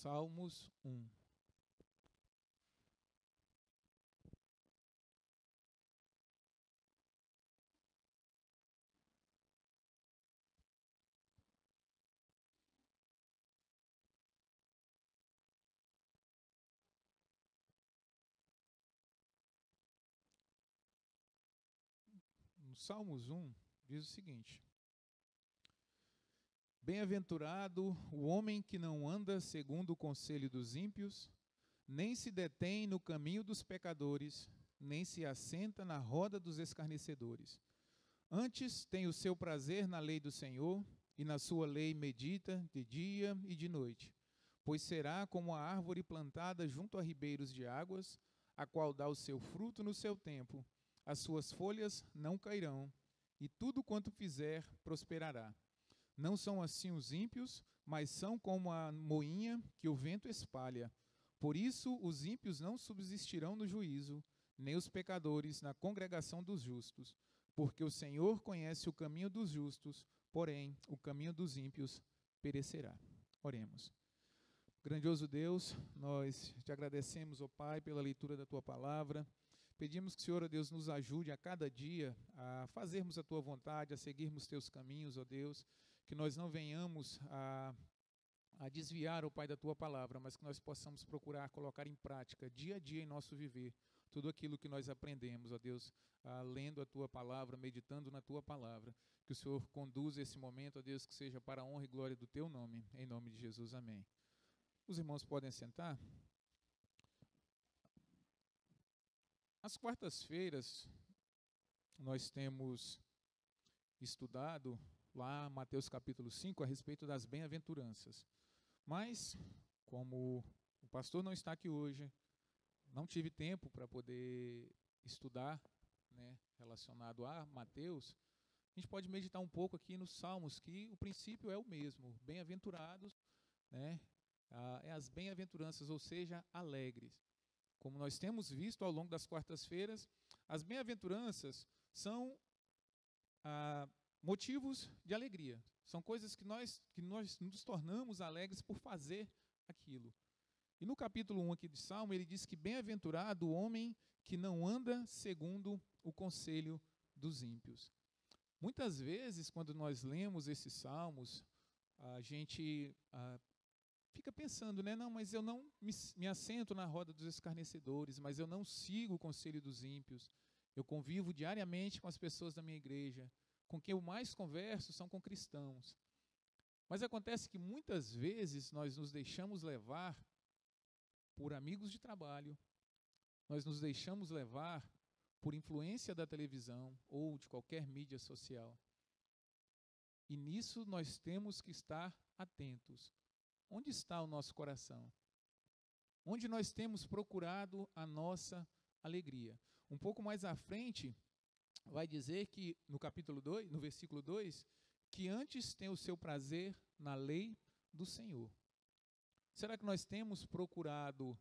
Salmos 1. No Salmos 1 diz o seguinte: Bem-aventurado o homem que não anda segundo o conselho dos ímpios, nem se detém no caminho dos pecadores, nem se assenta na roda dos escarnecedores. Antes tem o seu prazer na lei do Senhor, e na sua lei medita de dia e de noite. Pois será como a árvore plantada junto a ribeiros de águas, a qual dá o seu fruto no seu tempo. As suas folhas não cairão, e tudo quanto fizer prosperará. Não são assim os ímpios, mas são como a moinha que o vento espalha. Por isso os ímpios não subsistirão no juízo, nem os pecadores na congregação dos justos. Porque o Senhor conhece o caminho dos justos, porém o caminho dos ímpios perecerá. Oremos. Grandioso Deus, nós te agradecemos, ó Pai, pela leitura da Tua Palavra. Pedimos que o Senhor, ó Deus, nos ajude a cada dia a fazermos a Tua vontade, a seguirmos Teus caminhos, ó Deus, que nós não venhamos a desviar, ó Pai, da Tua Palavra, mas que nós possamos procurar colocar em prática, dia a dia em nosso viver, tudo aquilo que nós aprendemos, ó Deus, lendo a Tua Palavra, meditando na Tua Palavra. Que o Senhor conduza esse momento, ó Deus, que seja para a honra e glória do Teu nome, em nome de Jesus, amém. Os irmãos podem sentar. Às quartas-feiras, nós temos estudado lá Mateus capítulo 5 a respeito das bem-aventuranças. Mas, como o pastor não está aqui hoje, não tive tempo para poder estudar, né, relacionado a Mateus, a gente pode meditar um pouco aqui nos Salmos, que o princípio é o mesmo, bem-aventurados, né, é as bem-aventuranças, ou seja, alegres. Como nós temos visto ao longo das quartas-feiras, as bem-aventuranças são motivos de alegria. São coisas que nós nos tornamos alegres por fazer aquilo. E no capítulo 1 aqui de Salmo, ele diz que bem-aventurado o homem que não anda segundo o conselho dos ímpios. Muitas vezes, quando nós lemos esses salmos, a gente fica pensando, né? Não, mas eu não me assento na roda dos escarnecedores, mas eu não sigo o conselho dos ímpios. Eu convivo diariamente com as pessoas da minha igreja. Com quem eu mais converso são com cristãos. Mas acontece que muitas vezes nós nos deixamos levar por amigos de trabalho, nós nos deixamos levar por influência da televisão ou de qualquer mídia social. E nisso nós temos que estar atentos. Onde está o nosso coração? Onde nós temos procurado a nossa alegria? Um pouco mais à frente, vai dizer que no capítulo 2, no versículo 2, que antes tem o seu prazer na lei do Senhor. Será que nós temos procurado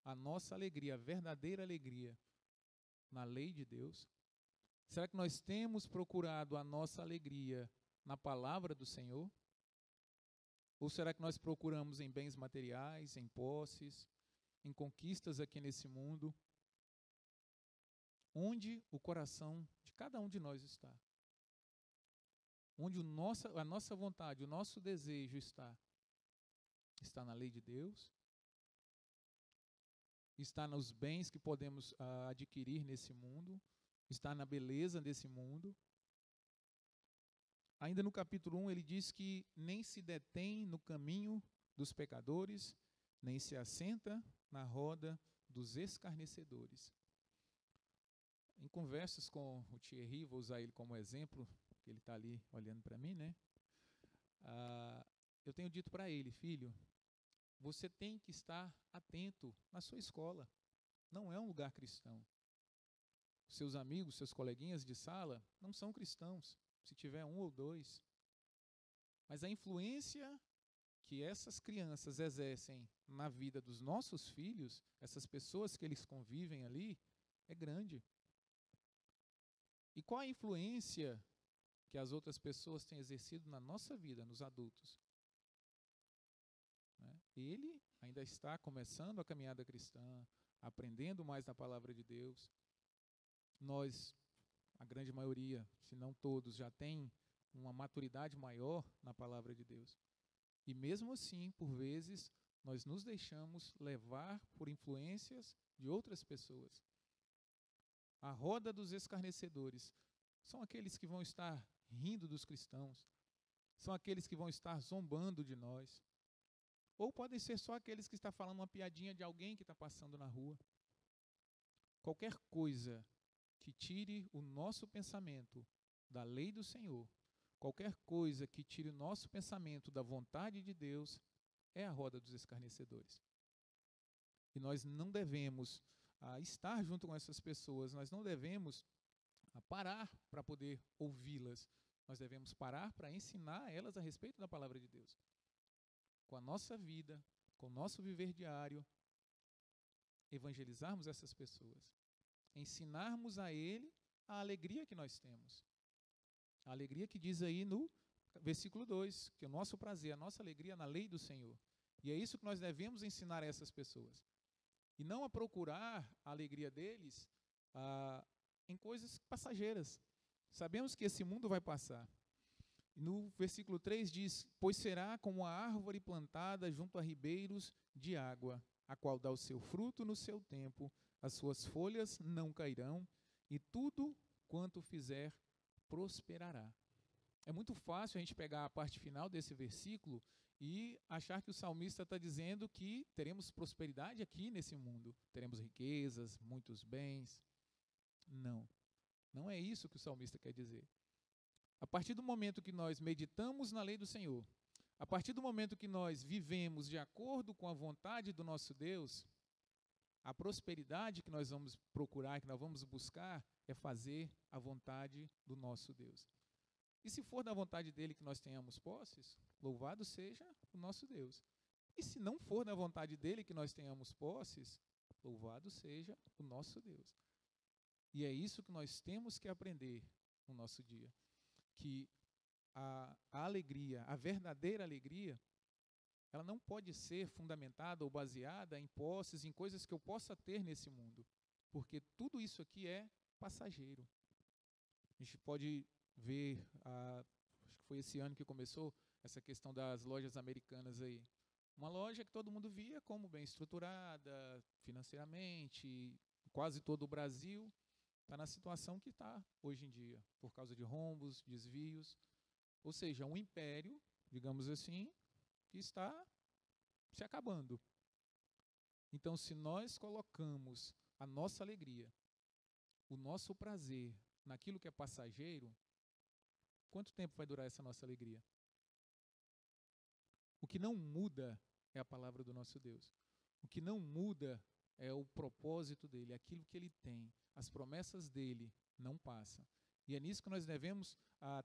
a nossa alegria, a verdadeira alegria, na lei de Deus? Será que nós temos procurado a nossa alegria na palavra do Senhor? Ou será que nós procuramos em bens materiais, em posses, em conquistas aqui nesse mundo? Onde o coração de cada um de nós está? Onde a nossa vontade, o nosso desejo está? Está na lei de Deus? Está nos bens que podemos adquirir nesse mundo? Está na beleza desse mundo? Ainda no capítulo 1 ele diz que nem se detém no caminho dos pecadores, nem se assenta na roda dos escarnecedores. Em conversas com o Thierry, vou usar ele como exemplo, que ele está ali olhando para mim, né? Eu tenho dito para ele, filho, você tem que estar atento na sua escola. Não é um lugar cristão. Seus amigos, seus coleguinhas de sala não são cristãos, se tiver um ou dois. Mas a influência que essas crianças exercem na vida dos nossos filhos, essas pessoas que eles convivem ali, é grande. E qual a influência que as outras pessoas têm exercido na nossa vida, nos adultos? Né? ele ainda está começando a caminhada cristã, aprendendo mais da palavra de Deus. Nós, a grande maioria, se não todos, já tem uma maturidade maior na palavra de Deus. E mesmo assim, por vezes, nós nos deixamos levar por influências de outras pessoas. A roda dos escarnecedores são aqueles que vão estar rindo dos cristãos, são aqueles que vão estar zombando de nós. Ou podem ser só aqueles que estão falando uma piadinha de alguém que está passando na rua. Qualquer coisa que tire o nosso pensamento da lei do Senhor, qualquer coisa que tire o nosso pensamento da vontade de Deus, é a roda dos escarnecedores. E nós não devemos estar junto com essas pessoas, nós não devemos parar para poder ouvi-las, nós devemos parar para ensinar elas a respeito da palavra de Deus. Com a nossa vida, com o nosso viver diário, evangelizarmos essas pessoas, ensinarmos a ele a alegria que nós temos. A alegria que diz aí no versículo 2, que o nosso prazer, a nossa alegria na lei do Senhor. E é isso que nós devemos ensinar a essas pessoas. E não a procurar a alegria deles em coisas passageiras. Sabemos que esse mundo vai passar. No versículo 3 diz: pois será como a árvore plantada junto a ribeiros de água, a qual dá o seu fruto no seu tempo, as suas folhas não cairão, e tudo quanto fizer prosperará. É muito fácil a gente pegar a parte final desse versículo e achar que o salmista está dizendo que teremos prosperidade aqui nesse mundo, teremos riquezas, muitos bens. Não, não é isso que o salmista quer dizer. A partir do momento que nós meditamos na lei do Senhor, a partir do momento que nós vivemos de acordo com a vontade do nosso Deus, a prosperidade que nós vamos procurar, que nós vamos buscar, é fazer a vontade do nosso Deus. E se for da vontade dele que nós tenhamos posses, louvado seja o nosso Deus. E se não for da vontade dele que nós tenhamos posses, louvado seja o nosso Deus. E é isso que nós temos que aprender no nosso dia. Que a alegria, a verdadeira alegria, ela não pode ser fundamentada ou baseada em posses, em coisas que eu possa ter nesse mundo. Porque tudo isso aqui é passageiro. A gente pode ver, acho que foi esse ano que começou essa questão das lojas americanas aí. Uma loja que todo mundo via como bem estruturada, financeiramente, quase todo o Brasil está na situação que está hoje em dia, por causa de rombos, desvios, ou seja, um império, digamos assim, que está se acabando. Então, se nós colocamos a nossa alegria, o nosso prazer naquilo que é passageiro, quanto tempo vai durar essa nossa alegria? O que não muda é a palavra do nosso Deus. O que não muda é o propósito dele, aquilo que ele tem. As promessas dele não passam. E é nisso que nós devemos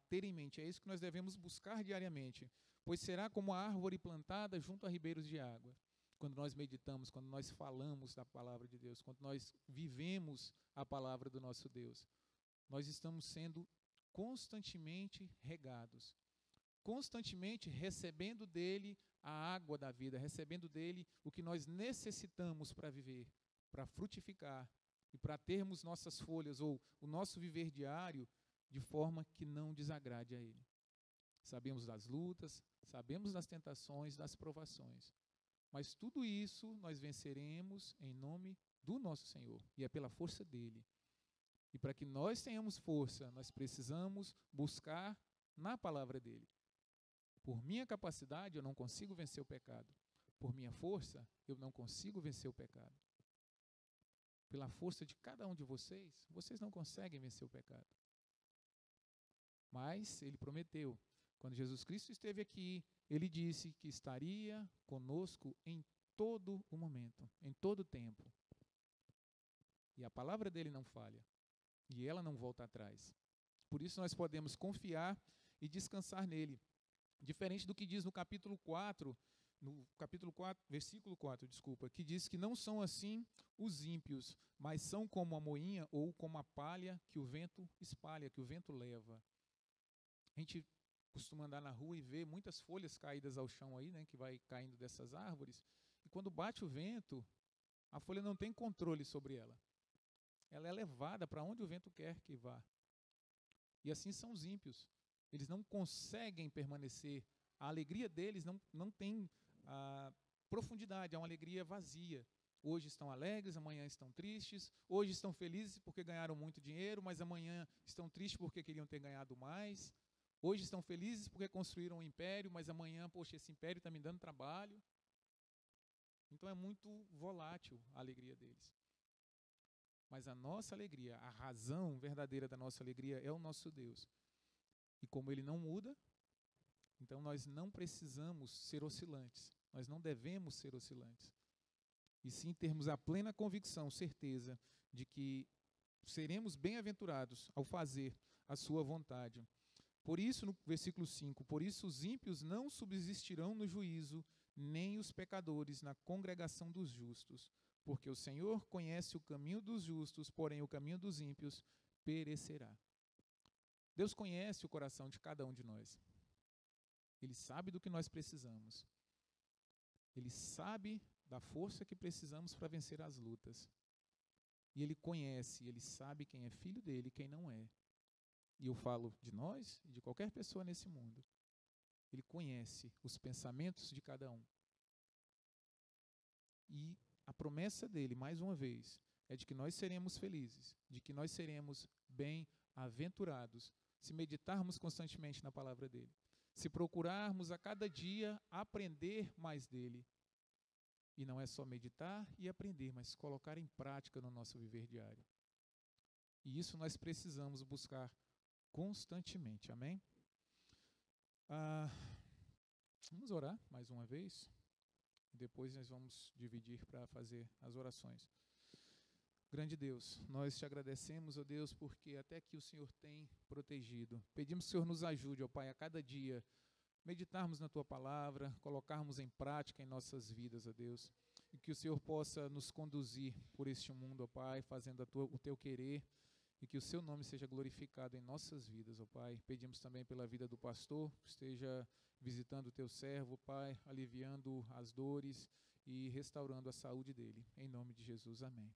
ter em mente, é isso que nós devemos buscar diariamente. Pois será como a árvore plantada junto a ribeiros de água. Quando nós meditamos, quando nós falamos da palavra de Deus, quando nós vivemos a palavra do nosso Deus, nós estamos sendo constantemente regados, constantemente recebendo dele a água da vida, recebendo dele o que nós necessitamos para viver, para frutificar e para termos nossas folhas ou o nosso viver diário de forma que não desagrade a ele. Sabemos das lutas, sabemos das tentações, das provações, mas tudo isso nós venceremos em nome do nosso Senhor, e é pela força dele. E para que nós tenhamos força, nós precisamos buscar na palavra dele. Por minha capacidade, eu não consigo vencer o pecado. Por minha força, eu não consigo vencer o pecado. Pela força de cada um de vocês, vocês não conseguem vencer o pecado. Mas ele prometeu. Quando Jesus Cristo esteve aqui, ele disse que estaria conosco em todo o momento, em todo o tempo. E a palavra dele não falha. E ela não volta atrás. Por isso nós podemos confiar e descansar nele. Diferente do que diz no capítulo 4, versículo 4, que diz que não são assim os ímpios, mas são como a moinha ou como a palha que o vento espalha, que o vento leva. A gente costuma andar na rua e ver muitas folhas caídas ao chão aí, né, que vai caindo dessas árvores, e quando bate o vento, a folha não tem controle sobre ela. Ela é levada para onde o vento quer que vá. E assim são os ímpios. Eles não conseguem permanecer. A alegria deles não tem profundidade, é uma alegria vazia. Hoje estão alegres, amanhã estão tristes. Hoje estão felizes porque ganharam muito dinheiro, mas amanhã estão tristes porque queriam ter ganhado mais. Hoje estão felizes porque construíram um império, mas amanhã, poxa, esse império está me dando trabalho. Então é muito volátil a alegria deles. Mas a nossa alegria, a razão verdadeira da nossa alegria é o nosso Deus. E como Ele não muda, então nós não precisamos ser oscilantes. Nós não devemos ser oscilantes. E sim termos a plena convicção, certeza, de que seremos bem-aventurados ao fazer a sua vontade. Por isso, no versículo 5, por isso os ímpios não subsistirão no juízo, nem os pecadores na congregação dos justos. Porque o Senhor conhece o caminho dos justos, porém o caminho dos ímpios perecerá. Deus conhece o coração de cada um de nós. Ele sabe do que nós precisamos. Ele sabe da força que precisamos para vencer as lutas. E Ele conhece, Ele sabe quem é filho dele e quem não é. E eu falo de nós e de qualquer pessoa nesse mundo. Ele conhece os pensamentos de cada um. E a promessa dele, mais uma vez, é de que nós seremos felizes, de que nós seremos bem-aventurados, se meditarmos constantemente na palavra dele, se procurarmos a cada dia aprender mais dele. E não é só meditar e aprender, mas colocar em prática no nosso viver diário. E isso nós precisamos buscar constantemente, amém? Vamos orar mais uma vez. Depois nós vamos dividir para fazer as orações. Grande Deus, nós te agradecemos, ó Deus, porque até aqui o Senhor tem protegido. Pedimos que o Senhor nos ajude, ó Pai, a cada dia meditarmos na Tua palavra, colocarmos em prática em nossas vidas, ó Deus, e que o Senhor possa nos conduzir por este mundo, ó Pai, fazendo o Teu querer, e que o Seu nome seja glorificado em nossas vidas, ó Pai. Pedimos também pela vida do pastor, que esteja visitando o Teu servo, Pai, aliviando as dores e restaurando a saúde dele. Em nome de Jesus, amém.